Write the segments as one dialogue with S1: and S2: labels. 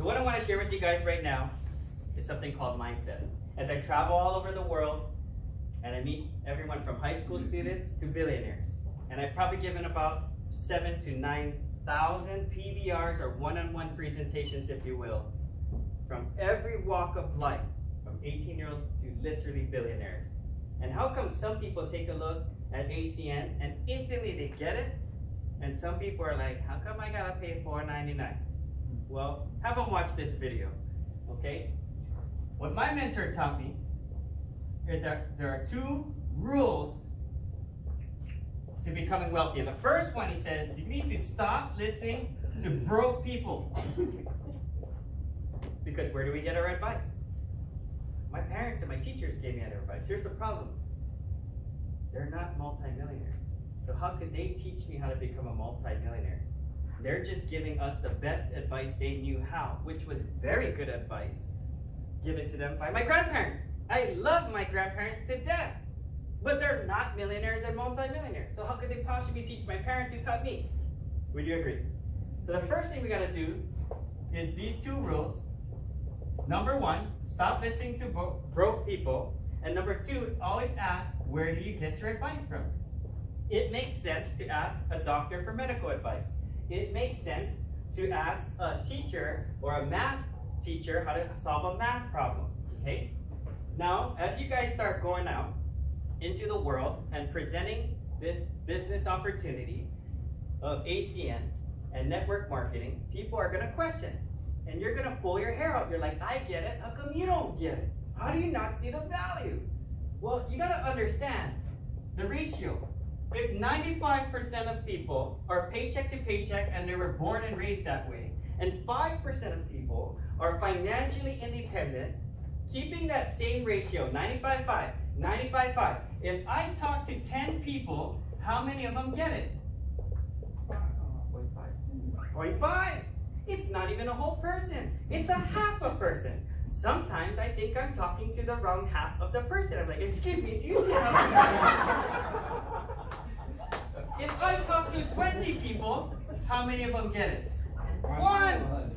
S1: So what I want to share with you guys right now is something called mindset. As I travel all over the world and I meet everyone from high school students to billionaires, and I've probably given about 7,000 to 9,000 PBRs or one-on-one presentations, if you will, from every walk of life, from 18-year-olds to literally billionaires. And how come some people take a look at ACN and instantly they get it, and some people are like, how come I gotta pay $4.99? Well, have them watch this video, okay? What my mentor taught me is that there are 2 rules to becoming wealthy. And the first one, he says, you need to stop listening to broke people. Because where do we get our advice? My parents and my teachers gave me that advice. Here's the problem. They're not multimillionaires. So how could they teach me how to become a multimillionaire? They're just giving us the best advice they knew how, which was very good advice given to them by my grandparents. I love my grandparents to death, but they're not millionaires and multimillionaires. So how could they possibly teach my parents who taught me? Would you agree? So the first thing we gotta do is these 2 rules. Number 1, stop listening to broke people. And number 2, always ask, where do you get your advice from? It makes sense to ask a doctor for medical advice. It makes sense to ask a teacher or a math teacher how to solve a math problem, okay? Now, as you guys start going out into the world and presenting this business opportunity of ACN and network marketing, people are gonna question. And you're gonna pull your hair out. You're like, I get it, how come you don't get it? How do you not see the value? Well, you gotta understand the ratio. If 95% of people are paycheck to paycheck and they were born and raised that way, and 5% of people are financially independent, keeping that same ratio, 95-5, 95-5, if I talk to 10 people, how many of them get it? 0.5. It's not even a whole person. It's a half a person. Sometimes I think I'm talking to the wrong half of the person. I'm like, excuse me, do you see how If I talk to 20 people, how many of them get it? 1.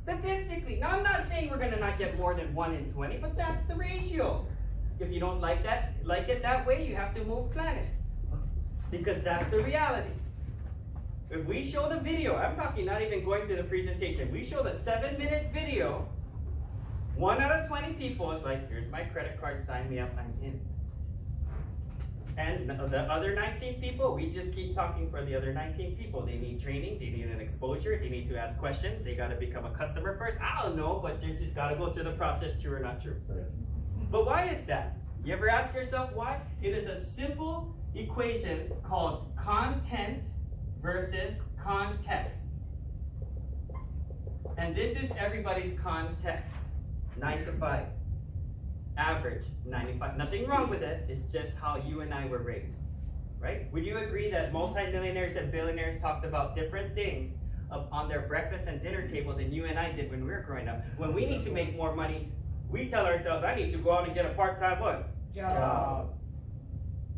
S1: Statistically. Now, I'm not saying we're going to not get more than 1 in 20, but that's the ratio. If you don't like it that way, you have to move planets. Because that's the reality. If we show the video, I'm talking not even going to the presentation, we show the 7-minute video, 1 out of 20 people is like, here's my credit card, sign me up, I'm in. And the other 19 people, we just keep talking for the other 19 people. They need training, they need an exposure, they need to ask questions, they got to become a customer first. I don't know, but you just got to go through the process, true or not true. But why is that? You ever ask yourself why? It is a simple equation called content versus context. And this is everybody's context. 9 to 5. Average, 95. Nothing wrong with it. It's just how you and I were raised. Right? Would you agree that multimillionaires and billionaires talked about different things on their breakfast and dinner table than you and I did when we were growing up? When we need to make more money, we tell ourselves, I need to go out and get a part-time what? Job.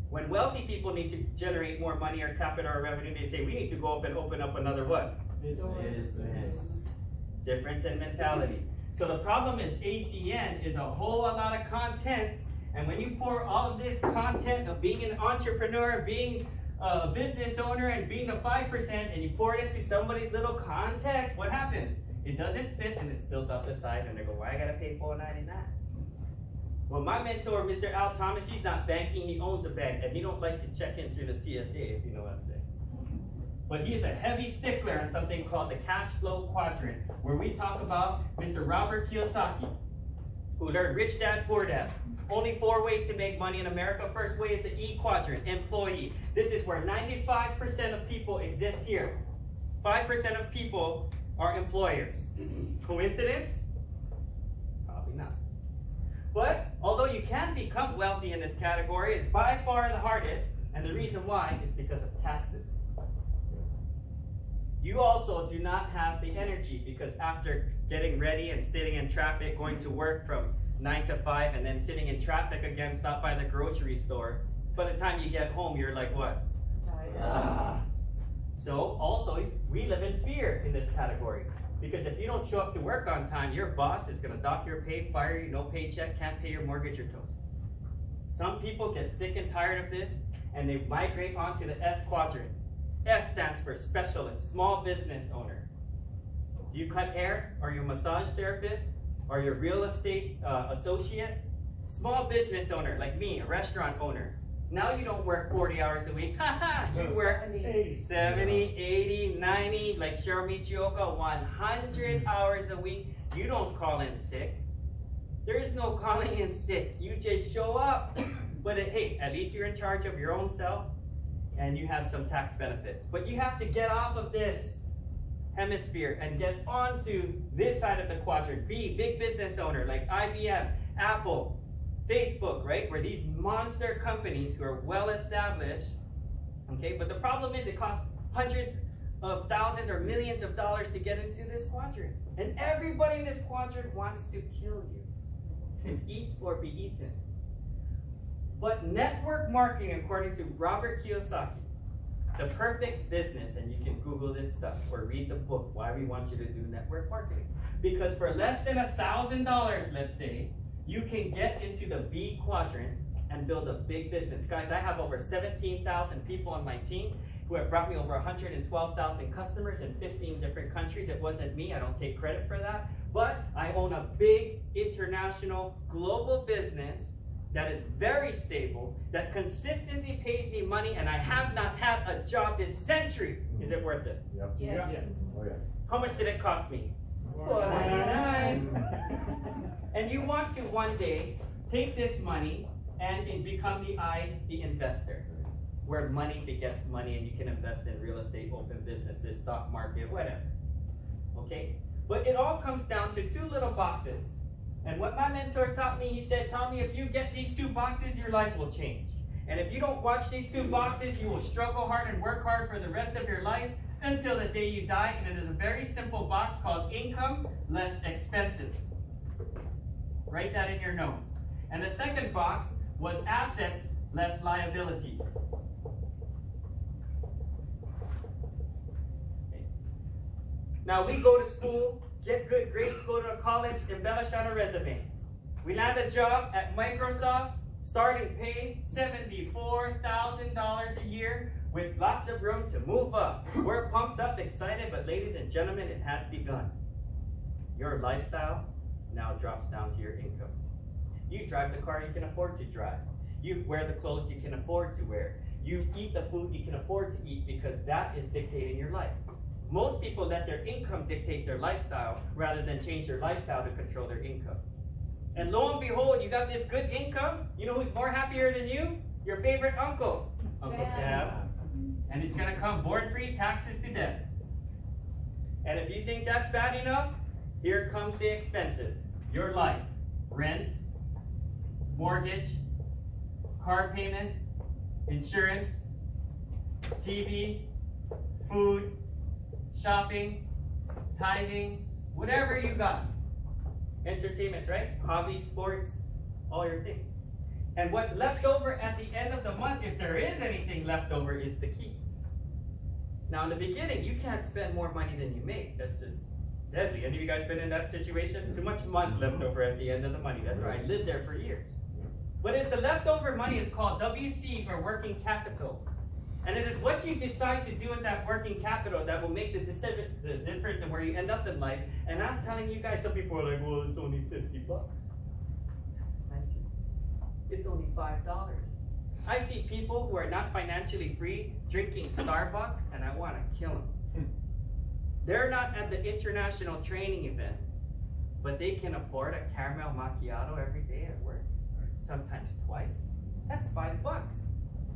S1: When wealthy people need to generate more money or capital or revenue, they say, we need to go up and open up another what? Business. Difference in mentality. So the problem is ACN is a whole lot of content, and when you pour all of this content of being an entrepreneur, being a business owner, and being the 5%, and you pour it into somebody's little context, what happens? It doesn't fit, and it spills out the side, and they go, why I gotta pay $4.99? Well, my mentor, Mr. Al Thomas, he's not banking, he owns a bank, and he don't like to check in through the TSA, if you know what I'm saying. But he is a heavy stickler on something called the cash flow quadrant, where we talk about Mr. Robert Kiyosaki, who learned Rich Dad, Poor Dad. Only 4 ways to make money in America. First way is the E quadrant, employee. This is where 95% of people exist here. 5% of people are employers. Coincidence? Probably not. But although you can become wealthy in this category, it's by far the hardest, and the reason why is because of taxes. You also do not have the energy, because after getting ready and sitting in traffic, going to work from 9 to 5, and then sitting in traffic again, stop by the grocery store, by the time you get home, you're like, what? Tired. So also, we live in fear in this category. Because if you don't show up to work on time, your boss is going to dock your pay, fire you, no paycheck, can't pay your mortgage or toast. Some people get sick and tired of this, and they migrate onto the S quadrant. S stands for specialist, small business owner. Do you cut hair? Are you a massage therapist? Are you a real estate associate? Small business owner, like me, a restaurant owner. Now you don't work 40 hours a week. You work 70, 80, 90, like Cheryl Michioka, 100 hours a week. You don't call in sick. There's no calling in sick. You just show up. But hey, at least you're in charge of your own self and you have some tax benefits. But you have to get off of this hemisphere and get onto this side of the quadrant. Be big business owner like IBM, Apple, Facebook, right? Where these monster companies who are well established, okay? But the problem is it costs hundreds of thousands or millions of dollars to get into this quadrant. And everybody in this quadrant wants to kill you. It's eat or be eaten. But network marketing, according to Robert Kiyosaki, the perfect business, and you can Google this stuff or read the book, Why We Want You to Do Network Marketing. Because for less than $1,000, let's say, you can get into the B quadrant and build a big business. Guys, I have over 17,000 people on my team who have brought me over 112,000 customers in 15 different countries. It wasn't me, I don't take credit for that. But I own a big international global business that is very stable, that consistently pays me money, and I have not had a job this century. Is it worth it?
S2: Yep.
S3: Yes.
S2: Oh, yes.
S1: How much did it cost me? $4.99. And you want to one day take this money and become the investor, where money begets money and you can invest in real estate, open businesses, stock market, whatever. Okay? But it all comes down to two little boxes. And what my mentor taught me, he said, Tommy, if you get these two boxes, your life will change. And if you don't watch these two boxes, you will struggle hard and work hard for the rest of your life until the day you die. And it is a very simple box called income less expenses. Write that in your notes. And the second box was assets less liabilities. Okay. Now we go to school, get good grades, go to college, embellish on a resume. We land a job at Microsoft, starting pay $74,000 a year with lots of room to move up. We're pumped up, excited, but ladies and gentlemen, it has begun. Your lifestyle now drops down to your income. You drive the car you can afford to drive. You wear the clothes you can afford to wear. You eat the food you can afford to eat because that is dictating your life. Most people let their income dictate their lifestyle rather than change their lifestyle to control their income. And lo and behold, you got this good income. You know who's more happier than you? Your favorite uncle. Uncle Sam. And he's going to come board-free, taxes to death. And if you think that's bad enough, here comes the expenses. Your life. Rent, mortgage, car payment, insurance, TV, food, shopping, tithing, whatever you got. Entertainment, right? Hobby, sports, all your things. And what's left over at the end of the month, if there is anything left over, is the key. Now in the beginning, you can't spend more money than you make. That's just deadly. Any of you guys been in that situation? Too much money left over at the end of the money. That's why I lived there for years. But it's the leftover money is called WC, or working capital. And it is what you decide to do with that working capital that will make the difference in where you end up in life. And I'm telling you guys, some people are like, well, it's only $50. That's plenty. It's only $5. I see people who are not financially free drinking Starbucks, and I want to kill them. They're not at the international training event, but they can afford a caramel macchiato every day at work, sometimes twice. That's $5.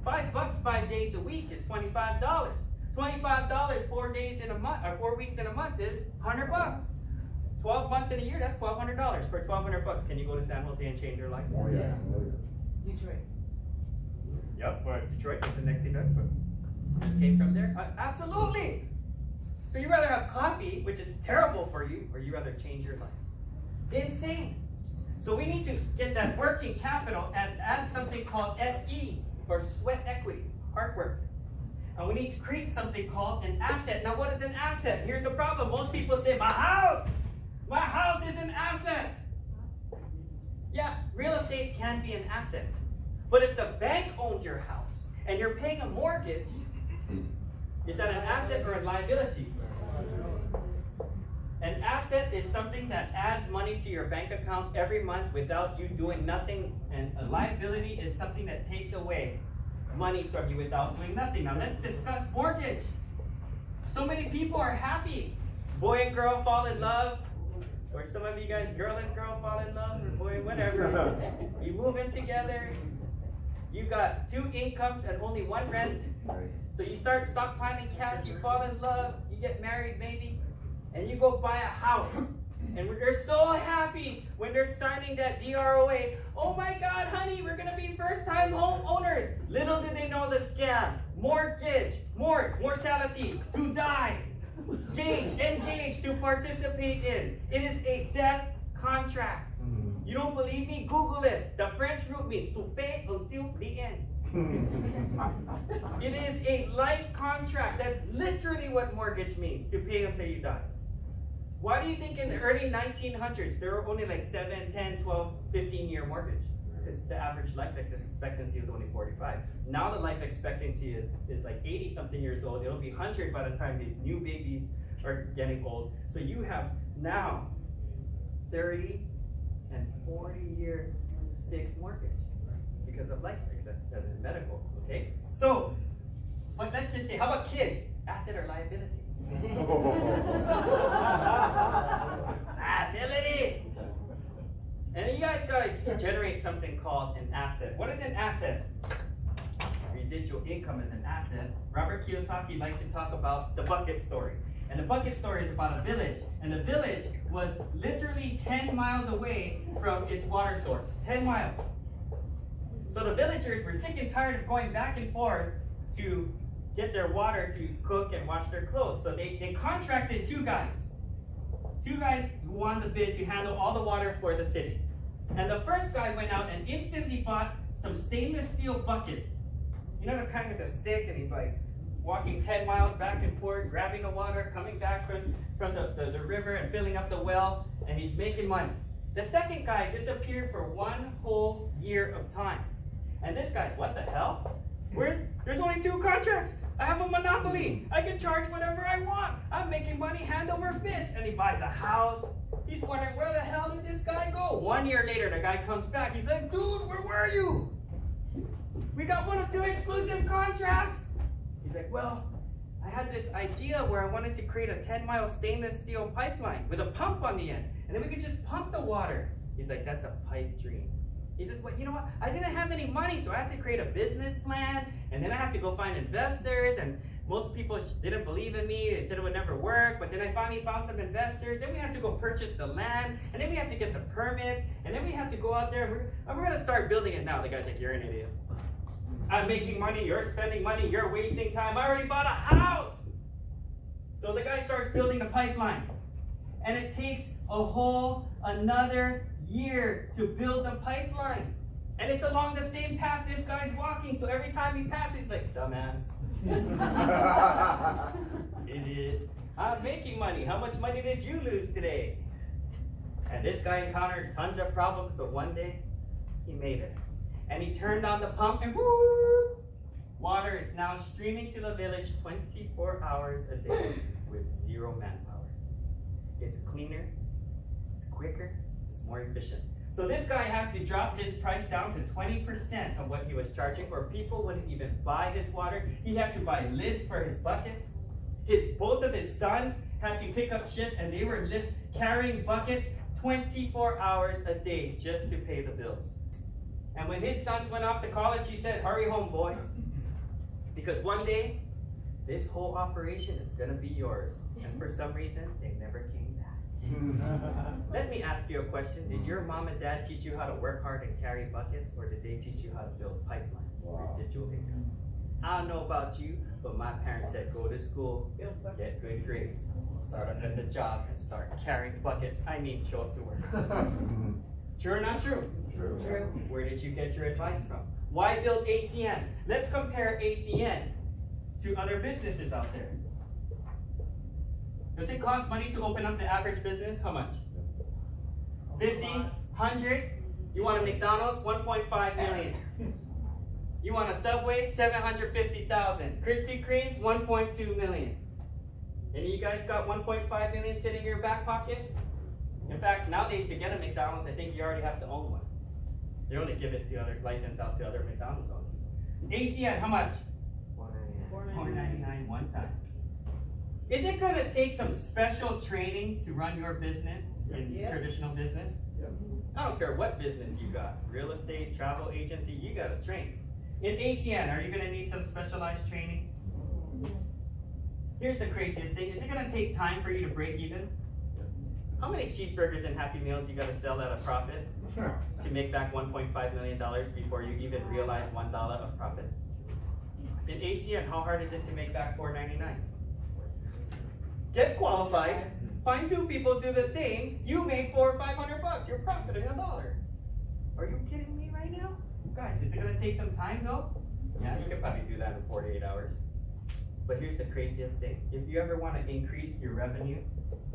S1: $5 5 days a week is $25. $25 4 days in a month, or 4 weeks in a month is $100. 12 months in a year, that's $1,200. For $1,200, can you go to San Jose and change your life?
S2: Oh, yes.
S3: Detroit.
S1: Yep, or Detroit is the next event. Just came from there. Absolutely. So you rather have coffee, which is terrible for you, or you rather change your life? Insane. So we need to get that working capital and add something called SE, or sweat equity, hard work. And we need to create something called an asset. Now what is an asset? Here's the problem. Most people say, aha, can be an asset. But if the bank owns your house and you're paying a mortgage, is that an asset or a liability? An asset is something that adds money to your bank account every month without you doing nothing, and a liability is something that takes away money from you without doing nothing. Now let's discuss mortgage. So many people are happy. Boy and girl fall in love, or some of you guys, girl and girl fall in love, or boy, whatever. You move in together. You got 2 incomes and only 1 rent. So you start stockpiling cash, you fall in love, you get married maybe, and you go buy a house. And they're so happy when they're signing that DROA. Oh my God, honey, we're gonna be first-time homeowners. Little did they know the scam. Mortgage, mortality, to die. Engage to participate in. It is a death contract. You don't believe me? Google it. The French root means to pay until the end. It is a life contract. That's literally what mortgage means, to pay until you die. Why do you think in the early 1900s there were only like 7, 10, 12, 15-year mortgage? Because the average life expectancy was only 45. Now the life expectancy is like 80-something years old. It'll be 100 by the time these new babies are getting old. So you have now 30 and 40-year fixed mortgage because of life expectancy, medical, okay? So, but let's just say, how about kids? Asset or liability? Liability! And then you guys gotta generate something called an asset. What is an asset? Residual income is an asset. Robert Kiyosaki likes to talk about the bucket story. And the bucket story is about a village. And the village was literally 10 miles away from its water source. 10 miles. So the villagers were sick and tired of going back and forth to get their water to cook and wash their clothes. So they contracted 2 guys. 2 guys who won the bid to handle all the water for the city. And the first guy went out and instantly bought some stainless steel buckets. You know, the kind with the stick, and he's like walking 10 miles back and forth, grabbing the water, coming back from the river and filling up the well, and he's making money. The second guy disappeared for 1 whole year of time. And this guy's, what the hell? There's only 2 contracts. I have a monopoly. I can charge whatever I want. I'm making money hand over fist. And he buys a house. He's wondering, where the hell did this guy go? 1 year later, the guy comes back. He's like, dude, where were you? We got 1 or 2 exclusive contracts. He's like, well, I had this idea where I wanted to create a 10-mile stainless steel pipeline with a pump on the end. And then we could just pump the water. He's like, that's a pipe dream. He says, well, you know what? I didn't have any money, so I had to create a business plan, and then I had to go find investors, and most people didn't believe in me. They said it would never work, but then I finally found some investors. Then we had to go purchase the land, and then we had to get the permits, and then we had to go out there, and we're going to start building it now. The guy's like, you're an idiot. I'm making money, you're spending money, you're wasting time. I already bought a house. So the guy starts building the pipeline, and it takes a whole another year to build the pipeline. And it's along the same path this guy's walking, so every time he passes, he's like, dumbass. Idiot. I'm making money. How much money did you lose today? And this guy encountered tons of problems, but one day, he made it. And he turned on the pump, and woo! Water is now streaming to the village 24 hours a day with 0 manpower. It's cleaner, it's quicker, more efficient. So this guy has to drop his price down to 20% of what he was charging, or people wouldn't even buy his water. He had to buy lids for his buckets. Both of his sons had to pick up shifts, and they were carrying buckets 24 hours a day just to pay the bills. And when his sons went off to college, he said, hurry home, boys. Because one day, this whole operation is going to be yours. And for some reason, they never came back. Let me ask you a question. Did your mom and dad teach you how to work hard and carry buckets, or did they teach you how to build pipelines? Wow. Residual income. I don't know about you, but my parents said go to school, get good grades, start up at the job, and start carrying buckets. I mean, show up to work. True or not true?
S2: True.
S1: True. Where did you get your advice from? Why build ACN? Let's compare ACN to other businesses out there. Does it cost money to open up the average business? How much? 50, 100? You want a McDonald's? 1.5 million. You want a Subway? 750,000. Krispy Kreme's? 1.2 million. And you guys got 1.5 million sitting in your back pocket? In fact, nowadays to get a McDonald's, I think you already have to own one. They only give it to other license out to other McDonald's owners. ACN, how much? $4.99 one time. Is it going to take some special training to run your business in traditional business?
S2: Yep.
S1: I don't care what business you got, real estate, travel agency, you got to train. In ACN, are you going to need some specialized training? Here's the craziest thing. Is it going to take time for you to break even? How many cheeseburgers and Happy Meals you got to sell at a profit to make back $1.5 million before you even realize $1 of profit? In ACN, how hard is it to make back $4.99? Get qualified, find 2 people do the same, you made $400 or $500, you're profiting $1. Are you kidding me right now? Guys, is it gonna take some time though? Yeah, you can probably do that in 48 hours. But here's the craziest thing. If you ever wanna increase your revenue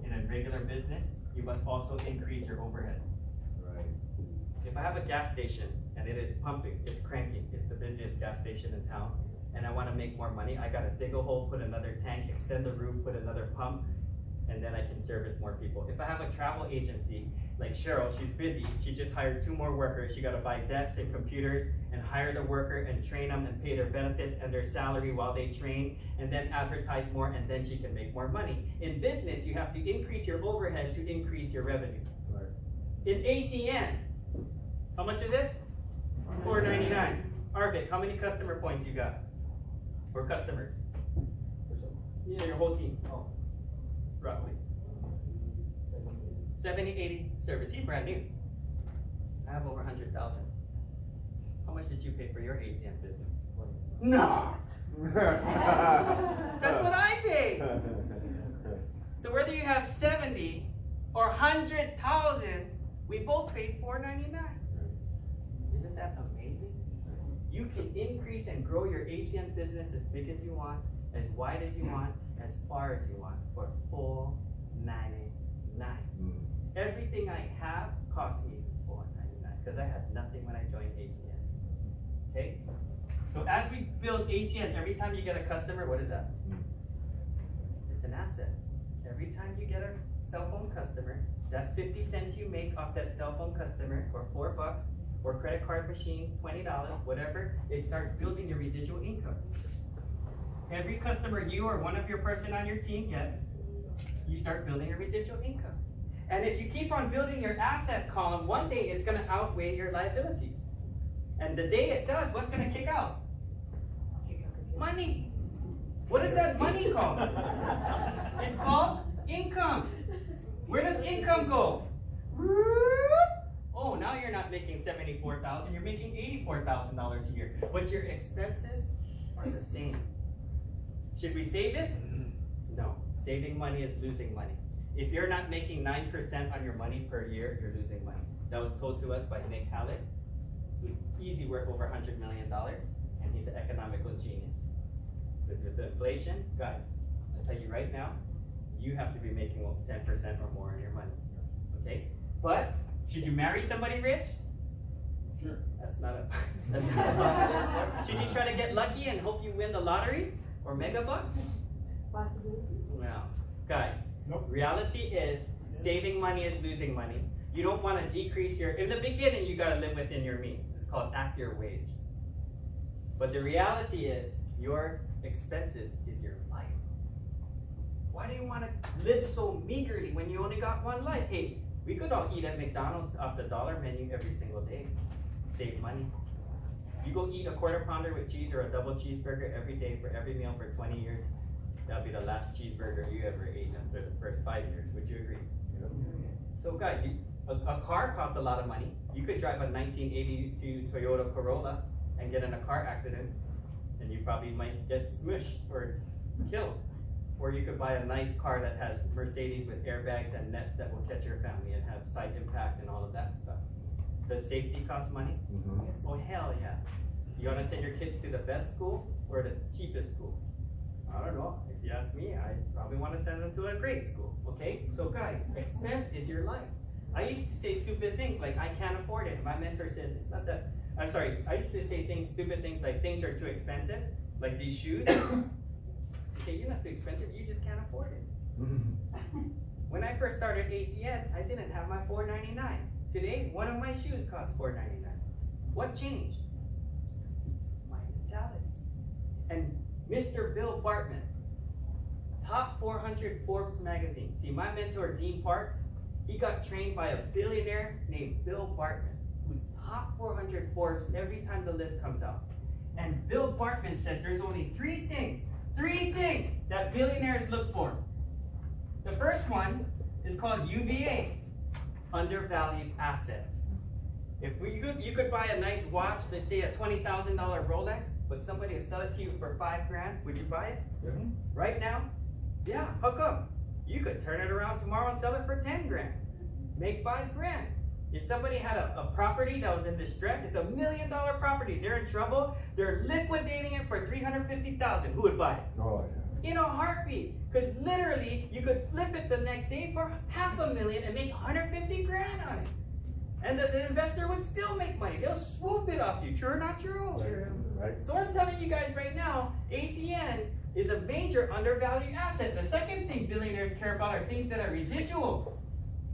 S1: in a regular business, you must also increase your overhead.
S2: Right.
S1: If I have a gas station and it is pumping, it's cranking, it's the busiest gas station in town, and I want to make more money, I gotta dig a hole, put another tank, extend the roof, put another pump, and then I can service more people. If I have a travel agency, like Cheryl, she's busy, she just hired 2 more workers, she gotta buy desks and computers, and hire the worker and train them and pay their benefits and their salary while they train, and then advertise more, and then she can make more money. In business, you have to increase your overhead to increase your revenue.
S2: Right.
S1: In ACN, how much is it? $4.99. Arvik, how many customer points you got? Or customers? Yeah, your whole team.
S2: Oh.
S1: Roughly. 70, 80 service. He's brand new. I have over 100,000. How much did you pay for your ACN business? No! That's what I paid! So whether you have 70 or 100,000, we both paid $4.99. Isn't that amazing? You can increase and grow your ACN business as big as you want, as wide as you want, as far as you want, for $4.99. Everything I have cost me $4.99 because I had nothing when I joined ACN. Okay? So as we build ACN, every time you get a customer, what is that? It's an asset. Every time you get a cell phone customer, that 50 cents you make off that cell phone customer, or $4, or credit card machine, $20, whatever, it starts building your residual income. Every customer you or one of your person on your team gets, you start building a residual income. And if you keep on building your asset column, one day it's gonna outweigh your liabilities. And the day it does, what's gonna kick out? Money. What is that money called? It's called income. Where does income go? Oh, now you're not making $74,000, you're making $84,000 a year. But your expenses are the same. Should we save it? No. Saving money is losing money. If you're not making 9% on your money per year, you're losing money. That was told to us by Nick Hallett, who's easy worth over $100 million, and he's an economical genius. Because with the inflation, guys, I tell you right now, you have to be making 10% or more on your money. Okay? But should you marry somebody rich?
S2: Sure.
S1: That's not a Should you try to get lucky and hope you win the lottery or mega bucks?
S3: Possibly.
S1: No. Guys,
S2: Nope.
S1: reality is saving money is losing money. You don't want to decrease your, in the beginning you got to live within your means. It's called act your wage. But the reality is your expenses is your life. Why do you want to live so meagerly when you only got one life? Hey, we could all eat at McDonald's off the dollar menu every single day. Save money. You go eat a quarter pounder with cheese or a double cheeseburger every day for every meal for 20 years. That'll be the last cheeseburger you ever ate after the first 5 years. Would you agree?
S2: Yep.
S1: So guys, a car costs a lot of money. You could drive a 1982 Toyota Corolla and get in a car accident, and you probably might get smushed or killed. Or you could buy a nice car that has Mercedes with airbags and nets that will catch your family and have side impact and all of that stuff. Does safety cost money? Oh, hell yeah. You want to send your kids to the best school or the cheapest school?
S2: I don't know.
S1: If you ask me, I probably want to send them to a great school, okay? So guys, expense is your life. I used to say stupid things like, I can't afford it. My mentor said, it's not that, I'm sorry, I used to say stupid things like, things are too expensive, like these shoes. You say, you're not too expensive, you just can't afford it. When I first started ACN, I didn't have my $4.99. Today, one of my shoes costs $4.99. What changed? My mentality. And Mr. Bill Bartman, top 400 Forbes magazine. See, my mentor, Dean Park, he got trained by a billionaire named Bill Bartman, who's top 400 Forbes every time the list comes out. And Bill Bartman said there's only three things that billionaires look for. The first one is called UVA, undervalued asset. If you could buy a nice watch, let's say a $20,000 Rolex, but somebody will sell it to you for $5,000, would you buy it?
S2: Mm-hmm.
S1: Right now? Yeah, how come? You could turn it around tomorrow and sell it for $10,000. Make $5,000. If somebody had a property that was in distress, it's $1 million property, they're in trouble, they're liquidating it for $350,000, who would buy it?
S2: Oh, yeah.
S1: In a heartbeat. Because literally, you could flip it the next day for $500,000 and make $150,000 on it. And the investor would still make money. They'll swoop it off you. True or not true?
S2: True. Right.
S1: So I'm telling you guys right now, ACN is a major undervalued asset. The second thing billionaires care about are things that are residual.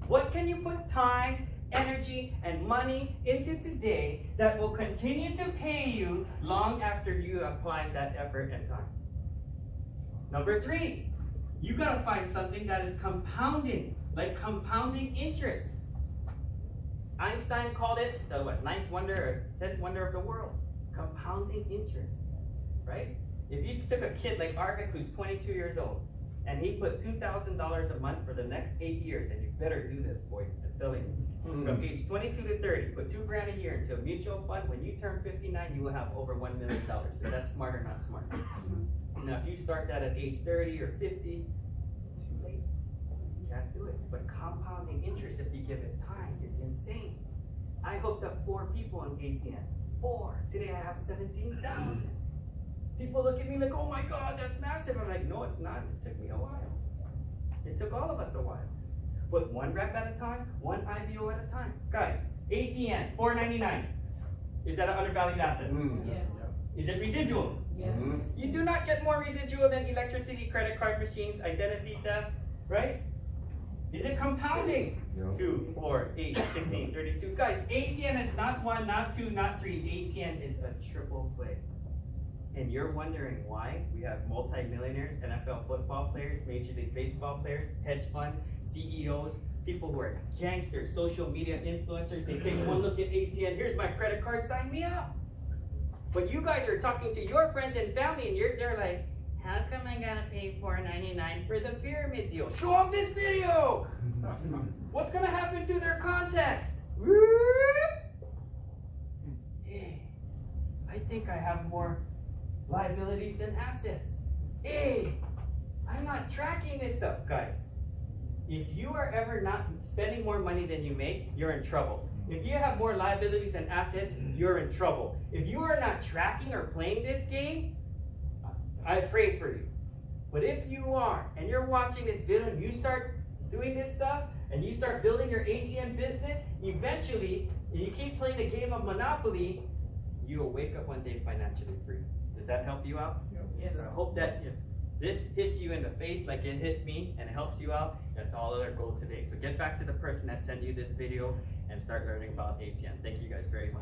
S1: What can you put time, energy, and money into today that will continue to pay you long after you apply that effort and time? Number three, you gotta find something that is compounding, like compounding interest. Einstein called it the ninth wonder or 10th wonder of the world, compounding interest, right? If you took a kid like Arvik who's 22 years old, and he put $2,000 a month for the next 8 years, and you better do this, boy, I'm telling you. From age 22 to 30, put $2,000 a year into a mutual fund. When you turn 59, you will have over $1 million. So that's smart or not smart. Now, if you start that at age 30 or 50, too late. You can't do it. But compounding interest, if you give it time, is insane. I hooked up 4 people on ACN. 4. Today I have 17,000. People look at me like, oh my God, that's massive. I'm like, no, it's not. It took me a while. It took all of us a while. But one rep at a time, one IBO at a time. Guys, ACN, $4.99. Is that an undervalued asset?
S3: Yes.
S1: Is it residual?
S3: Yes.
S1: You do not get more residual than electricity, credit card machines, identity theft, right? Is it compounding?
S2: No.
S1: 2, 4, 8, 16, 32. Guys, ACN is not 1, not 2, not 3. ACN is a triple play. And you're wondering why we have multi-millionaires, NFL football players, Major League Baseball players, hedge fund, CEOs, people who are gangsters, social media influencers. They take one look at ACN, here's my credit card, sign me up. But you guys are talking to your friends and family, and they're like, how come I gotta pay $4.99 for the pyramid deal? Show them this video! What's gonna happen to their contacts? Hey, I think I have more liabilities than assets. Hey, I'm not tracking this stuff, guys. If you are ever not spending more money than you make, you're in trouble. If you have more liabilities than assets, you're in trouble. If you are not tracking or playing this game, I pray for you. But if you are, and you're watching this video and you start doing this stuff, and you start building your ACN business, eventually, and you keep playing the game of Monopoly, you'll wake up one day financially free. Does that help you out?
S3: Yes.
S1: I hope that if this hits you in the face like it hit me and helps you out, that's all our goal today. So get back to the person that sent you this video and start learning about ACN. Thank you guys very much.